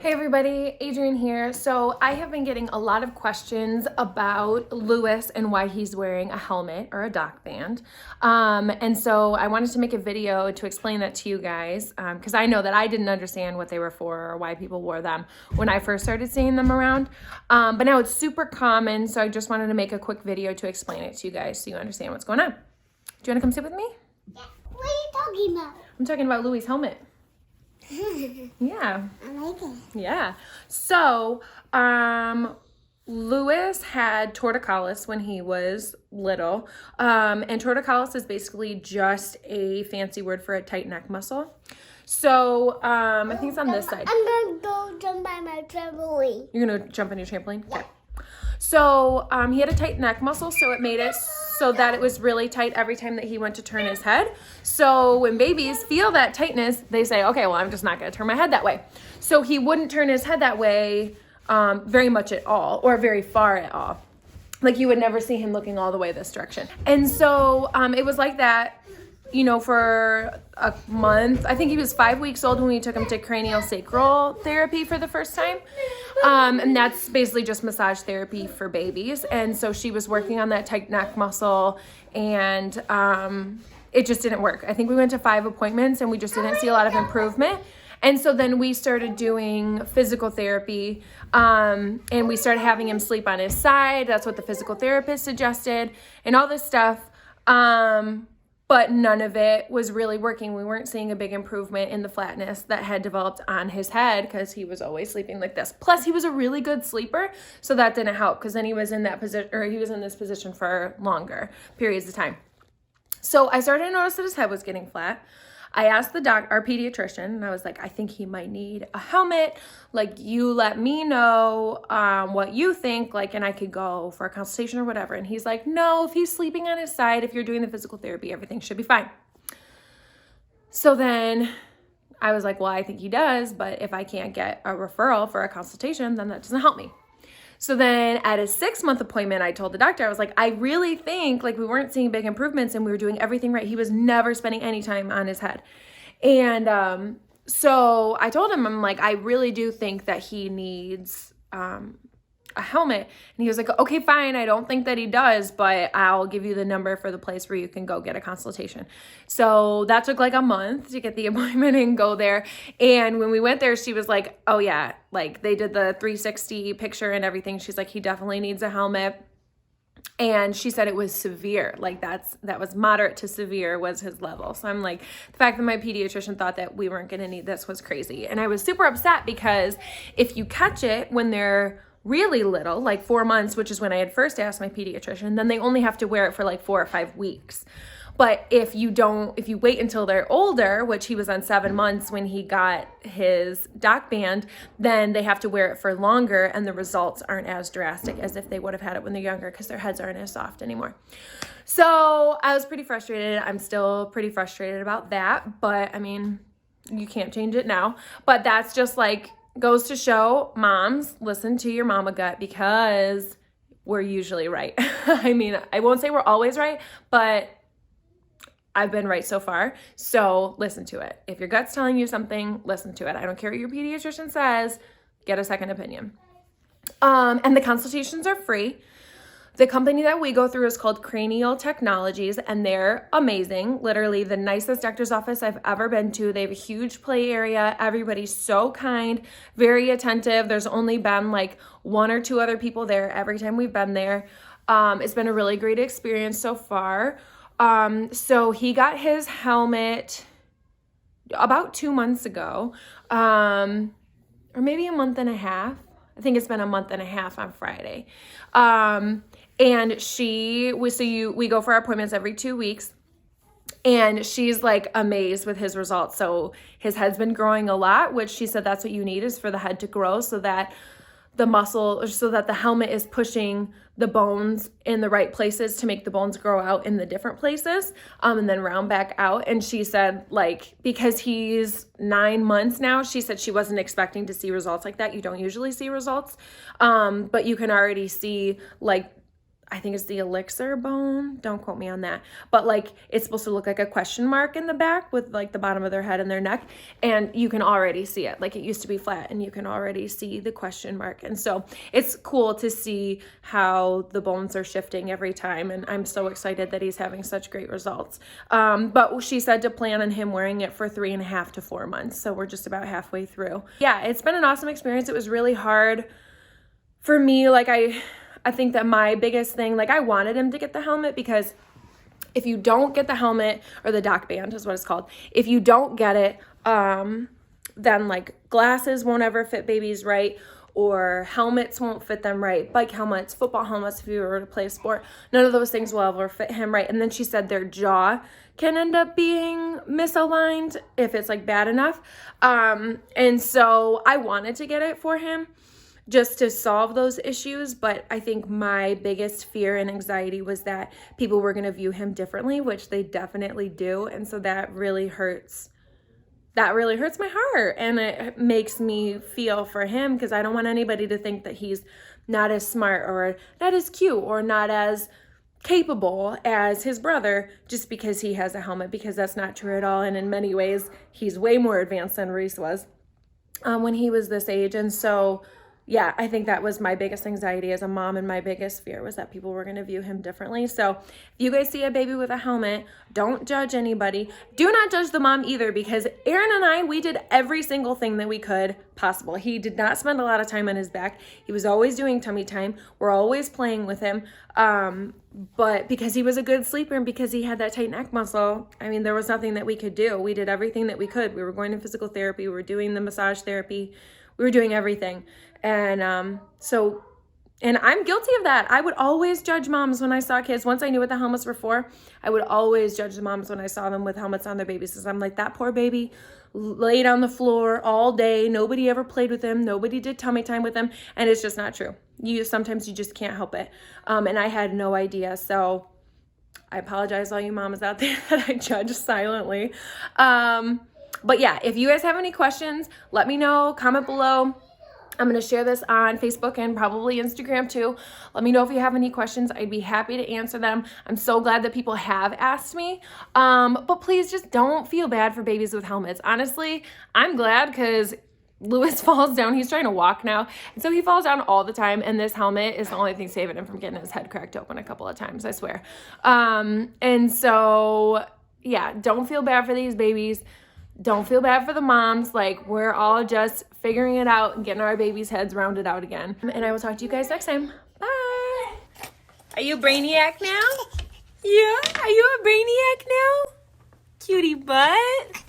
Hey everybody, Adrienne here. So I have been getting a lot of questions about Lewis and why he's wearing a helmet or a dock band. And so I wanted to make a video to explain that to you guys because I know that I didn't understand what they were for or why people wore them when I first started seeing them around. But now it's super common, so I just wanted to make a quick video to explain it to you guys so you understand what's going on. Do you want to come sit with me? Yeah. What are you talking about? I'm talking about Louis' helmet. Yeah. I like it. Yeah. So, Lewis had torticollis when he was little. And torticollis is basically just a fancy word for a tight neck muscle. So, I think it's on this side. I'm going to go jump on my trampoline. You're going to jump on your trampoline? Okay. So, he had a tight neck muscle, so it made it so that it was really tight every time that he went to turn his head. So when babies feel that tightness, they say, okay, well, I'm just not going to turn my head that way. So he wouldn't turn his head that way very much at all or very far at all. Like you would never see him looking all the way this direction. And so it was like that, you know, for a month. I think he was 5 weeks old when we took him to cranial sacral therapy for the first time. And that's basically just massage therapy for babies. And so she was working on that tight neck muscle and it just didn't work. I think we went to 5 appointments and we just didn't see a lot of improvement. And so then we started doing physical therapy and we started having him sleep on his side. That's what the physical therapist suggested and all this stuff. But none of it was really working. We weren't seeing a big improvement in the flatness that had developed on his head because he was always sleeping like this. Plus, he was a really good sleeper, so that didn't help because then he was in that position, or he was in this position for longer periods of time. So I started to notice that his head was getting flat. I asked our pediatrician, and I was like, I think he might need a helmet. Like, you let me know what you think, like, and I could go for a consultation or whatever. And he's like, no, if he's sleeping on his side, if you're doing the physical therapy, everything should be fine. So then I was like, well, I think he does, but if I can't get a referral for a consultation, then that doesn't help me. So then at a 6-month appointment, I told the doctor, I was like, I really think like we weren't seeing big improvements and we were doing everything right. He was never spending any time on his head. And so I told him, I'm like, I really do think that he needs a helmet. And he was like, okay, fine. I don't think that he does, but I'll give you the number for the place where you can go get a consultation. So that took like a month to get the appointment and go there. And when we went there, she was like, oh yeah, like they did the 360 picture and everything. She's like, he definitely needs a helmet. And she said it was severe, like that was moderate to severe was his level. So I'm like, the fact that my pediatrician thought that we weren't gonna need this was crazy. And I was super upset because if you catch it when they're really little, like 4 months, which is when I had first asked my pediatrician, then they only have to wear it for like 4 or 5 weeks. But if you wait until they're older, which he was on 7 months when he got his dock band, then they have to wear it for longer and the results aren't as drastic as if they would have had it when they're younger because their heads aren't as soft anymore. So I was pretty frustrated. I'm still pretty frustrated about that, but I mean, you can't change it now. But that's just like, goes to show moms, listen to your mama gut because we're usually right. I mean, I won't say we're always right, but I've been right so far. So listen to it. If your gut's telling you something, listen to it. I don't care what your pediatrician says, get a second opinion. And the consultations are free. The company that we go through is called Cranial Technologies, and they're amazing. Literally the nicest doctor's office I've ever been to. They have a huge play area. Everybody's so kind, very attentive. There's only been like 1 or 2 other people there every time we've been there. It's been a really great experience so far. So he got his helmet about 2 months ago, or maybe a month and a half. I think it's been a month and a half on Friday. And we go for our appointments every 2 weeks. And she's like amazed with his results. So his head's been growing a lot, which she said that's what you need is for the head to grow so that the helmet is pushing the bones in the right places to make the bones grow out in the different places, and then round back out. And she said, like, because he's 9 months now, she said she wasn't expecting to see results like that. You don't usually see results, but you can already see like I think it's the elixir bone. Don't quote me on that. But like it's supposed to look like a question mark in the back with like the bottom of their head and their neck. And you can already see it. Like it used to be flat and you can already see the question mark. And so it's cool to see how the bones are shifting every time. And I'm so excited that he's having such great results. But she said to plan on him wearing it for 3.5 to 4 months. So we're just about halfway through. Yeah, it's been an awesome experience. It was really hard for me. Like I think that my biggest thing, like I wanted him to get the helmet because if you don't get the helmet, or the dock band is what it's called, if you don't get it, then like glasses won't ever fit babies right, or helmets won't fit them right. Bike helmets, football helmets, if you were to play a sport, none of those things will ever fit him right. And then she said their jaw can end up being misaligned if it's like bad enough. And so I wanted to get it for him just to solve those issues. But I think my biggest fear and anxiety was that people were going to view him differently, which they definitely do. And so that really hurts. That really hurts my heart. And it makes me feel for him because I don't want anybody to think that he's not as smart or not as cute or not as capable as his brother just because he has a helmet, because that's not true at all. And in many ways, he's way more advanced than Reese was when he was this age. And so yeah, I think that was my biggest anxiety as a mom, and my biggest fear was that people were going to view him differently. So if you guys see a baby with a helmet, don't judge anybody. Do not judge the mom either, because Aaron and I, we did every single thing that we could possible. He did not spend a lot of time on his back. He was always doing tummy time. We're always playing with him. But because he was a good sleeper and because he had that tight neck muscle, I mean, there was nothing that we could do. We did everything that we could. We were going to physical therapy. We were doing the massage therapy. We were doing everything. And and I'm guilty of that. I would always judge moms when I saw kids. Once I knew what the helmets were for, I would always judge the moms when I saw them with helmets on their babies. Because I'm like, that poor baby laid on the floor all day. Nobody ever played with him. Nobody did tummy time with him. And it's just not true. Sometimes you just can't help it. And I had no idea. So I apologize all you mamas out there that I judge silently. But yeah, if you guys have any questions, let me know. Comment below. I'm going to share this on Facebook and probably Instagram too. Let me know if you have any questions. I'd be happy to answer them. I'm so glad that people have asked me. But please just don't feel bad for babies with helmets. Honestly, I'm glad because Lewis falls down. He's trying to walk now. And so he falls down all the time. And this helmet is the only thing saving him from getting his head cracked open a couple of times, I swear. And so, yeah, don't feel bad for these babies. Don't feel bad for the moms. Like, we're all just figuring it out and getting our babies' heads rounded out again. And I will talk to you guys next time. Bye. Are you a brainiac now? Yeah? Are you a brainiac now? Cutie butt.